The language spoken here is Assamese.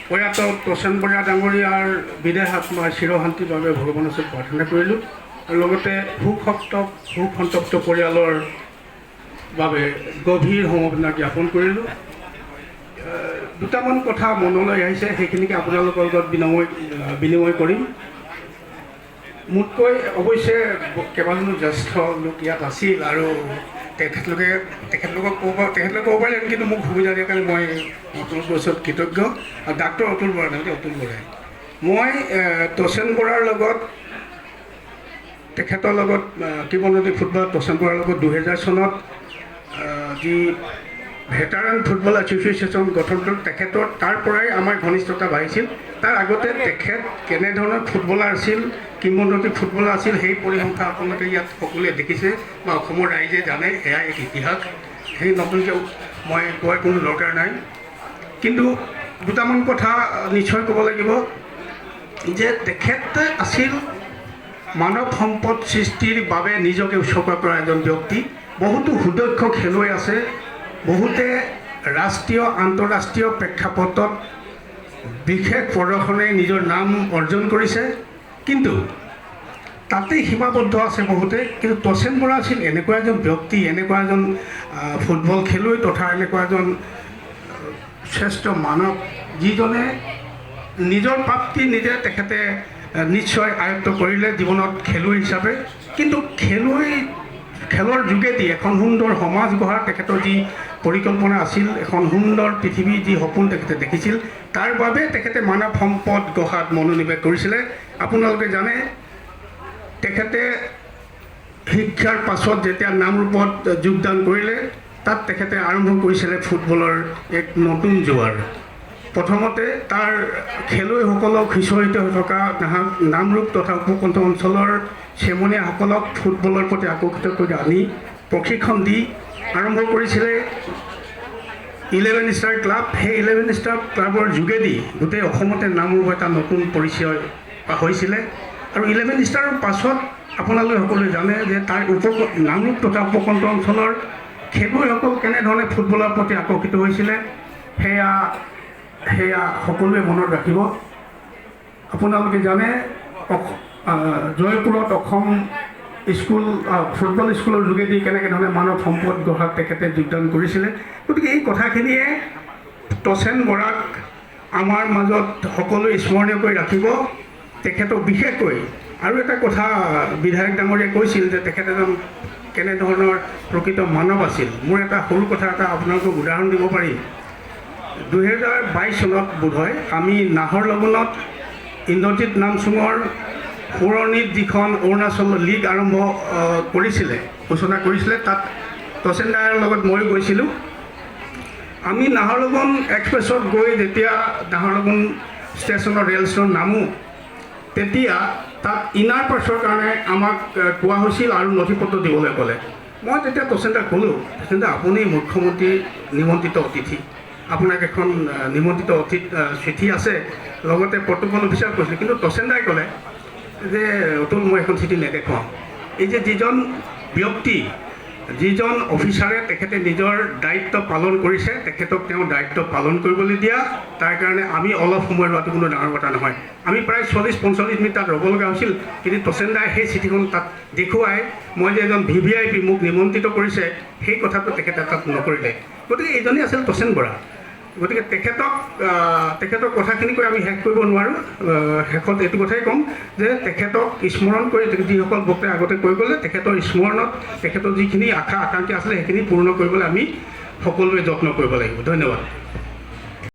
প্ৰয়াত তচেন বৰা ডাঙৰীয়াৰ বিদেহ আত্মাৰ চিৰশান্তিৰ বাবে ভগৱানৰ ওচৰত প্ৰাৰ্থনা কৰিলোঁ আৰু লগতে শোকসন্তপ্ত পৰিয়ালৰ বাবে গভীৰ সমবেদনা জ্ঞাপন কৰিলোঁ। দুটামান কথা মনলৈ আহিছে, সেইখিনিকে আপোনালোকৰ লগত বিনিময় কৰিম। মোতকৈ অৱশ্যে কেইবাজনো জ্যেষ্ঠ লোক ইয়াত আছিল আৰু তেখেতলোকক ক'ব পাৰে, কিন্তু মোক সুবিধা দিয়াৰ কাৰণে মই আপোনালোকৰ ওচৰত কৃতজ্ঞ। আৰু ডাক্তৰ অতুল বৰা নহয়, অতুল বৰাই। মই তচেন বৰাৰ লগত তেখেতৰ লগত কিংবদন্তি ফুটবল তচেন বৰাৰ লগত 2000 চনত যি ভেটাৰান ফুটবল এছ'চিয়েশ্যন গঠন কৰিলোঁ, তাৰ পৰাই আমাৰ ঘনিষ্ঠতা বাঢ়িছিল। তাৰ আগতে তেখেত কেনেধৰণৰ ফুটবলাৰ আছিল, কিংবদন্তি ফুটবলাৰ আছিল, সেই পৰিসংখ্যা আপোনালোকে ইয়াত সকলোৱে দেখিছে বা অসমৰ ৰাইজে জানে। সেয়া এক ইতিহাস, সেই নতুনকৈ মই কোৱাৰ কোনো দৰকাৰ নাই। কিন্তু দুটামান কথা নিশ্চয় ক'ব লাগিব যে তেখেত আছিল মানৱ সম্পদ সৃষ্টিৰ বাবে নিজকে উৎসৰ্গ কৰা এজন ব্যক্তি। বহুতো সুদক্ষ খেলুৱৈ আছে, বহুতে ৰাষ্ট্ৰীয় আন্তঃৰাষ্ট্ৰীয় প্ৰেক্ষাপটত বিশেষ প্ৰদৰ্শনে নিজৰ নাম অৰ্জন কৰিছে, কিন্তু তাতেই সীমাবদ্ধ আছে বহুতে। কিন্তু তচেন বৰা আছিল এনেকুৱা এজন ব্যক্তি, এনেকুৱা এজন ফুটবল খেলুৱৈ তথা এনেকুৱা এজন শ্ৰেষ্ঠ মানৱ, যিজনে নিজৰ প্ৰাপ্তি নিজে তেখেতে নিশ্চয় আয়ত্ব কৰিলে জীৱনত খেলুৱৈ হিচাপে। কিন্তু খেলৰ যোগেদি এখন সুন্দৰ সমাজ গঢ়াৰ তেখেতৰ যি পৰিকল্পনা আছিল, এখন সুন্দৰ পৃথিৱীৰ যি সপোন তেখেতে দেখিছিল, তাৰ বাবে তেখেতে মানৱ সম্পদ গঢ়াত মনোনিৱেশ কৰিছিলে। আপোনালোকে জানে তেখেতে শিক্ষাৰ পাছত যেতিয়া নামৰূপত যোগদান কৰিলে, তাত তেখেতে আৰম্ভ কৰিছিলে ফুটবলৰ এক নতুন জোৱাৰ। প্ৰথমতে তাৰ খেলুৱৈসকলক সিঁচৰিত হৈ থকা নামৰূপ তথা উপকণ্ঠ অঞ্চলৰ চেমনীয়াসকলক ফুটবলৰ প্ৰতি আকৰ্ষিত কৰি আনি প্ৰশিক্ষণ দি আৰম্ভ কৰিছিলে 11 ষ্টাৰ ক্লাব। সেই 11 ষ্টাৰ ক্লাবৰ যোগেদি গোটেই অসমতে নামৰূপ এটা নতুন পৰিচয় হৈছিলে। আৰু 11 ষ্টাৰৰ পাছত আপোনালোকে সকলোৱে জানে যে তাৰ নামৰূপ তথা উপকণ্ঠ অঞ্চলৰ খেলুৱৈসকল কেনেধৰণে ফুটবলৰ প্ৰতি আকৰ্ষিত হৈছিলে, সেয়া সকলোৱে মনত ৰাখিব। আপোনালোকে জানে জয়পুৰত অসম স্কুল ফুটবল স্কুলৰ যোগেদি কেনেকৈ ধৰণে মানৱ সম্পদ গঢ়াত তেখেতে যোগদান কৰিছিলে। গতিকে এই কথাখিনিয়ে তচেন বৰাক আমাৰ মাজত সকলোৱে স্মৰণীয় কৰি ৰাখিব। তেখেতক বিশেষকৈ আৰু এটা কথা বিধায়ক ডাঙৰীয়াই কৈছিল যে তেখেত এজন কেনেধৰণৰ প্ৰকৃত মানৱ আছিল। মোৰ এটা সৰু কথা এটা আপোনালোকক উদাহৰণ দিব পাৰিম। 2022 চনত বোধহয় আমি নাহৰলগুণত ইন্দ্ৰজিৎ নামচুঙৰ সোঁৱৰণিত যিখন অৰুণাচল লীগ আৰম্ভ সূচনা কৰিছিলে, তাত তচেন দাৰ লগত ময়ো গৈছিলোঁ। আমি নাহৰলগুণ এক্সপ্ৰেছত গৈ যেতিয়া নাহৰলগুণ ষ্টেচনৰ ৰেল ষ্টেচনত নামোঁ, তেতিয়া তাত ইনাৰ পাছৰ কাৰণে আমাক কোৱা হৈছিল আৰু নথি পত্ৰ দিবলৈ ক'লে। মই তেতিয়া তচেন দাক ক'লোঁ, তচেন দা আপুনি মুখ্যমন্ত্ৰী নিমন্ত্ৰিত অতিথি, আপোনাক এখন নিমন্ত্ৰিত চিঠি আছে, লগতে প্ৰট'কল অফিচাৰ কৈছিলে। কিন্তু তচেন দাই ক'লে যে অতুল মই এখন চিঠি নেদেখুৱাওঁ। এই যে যিজন ব্যক্তি, যিজন অফিচাৰে তেখেতে নিজৰ দায়িত্ব পালন কৰিছে, তেখেতক তেওঁ দায়িত্ব পালন কৰিবলৈ দিয়া, তাৰ কাৰণে আমি অলপ সময় ৰোৱাটো কোনো ডাঙৰ কথা নহয়। আমি প্ৰায় 40-45 মিনিট তাত ৰ'ব লগা হৈছিল। কিন্তু তচেন দাই সেই চিঠিখন তাত দেখুৱাই মই যে এজন VVIP মোক নিমন্ত্ৰিত কৰিছে, সেই কথাটো তেখেতে তাত নকৰিলে। গতিকে এইজনেই আছিল তচেন বৰা। গতিকে তেখেতৰ কথাখিনি কৈ আমি শেষ কৰিব নোৱাৰোঁ। শেষত এইটো কথাই ক'ম যে তেখেতক স্মৰণ কৰি যিসকল বক্তাই আগতে কৈ গ'লে, তেখেতৰ স্মৰণত তেখেতৰ যিখিনি আশা আকাংক্ষা আছিলে সেইখিনি পূৰ্ণ কৰিবলৈ আমি সকলোৱে যত্ন কৰিব লাগিব। ধন্যবাদ।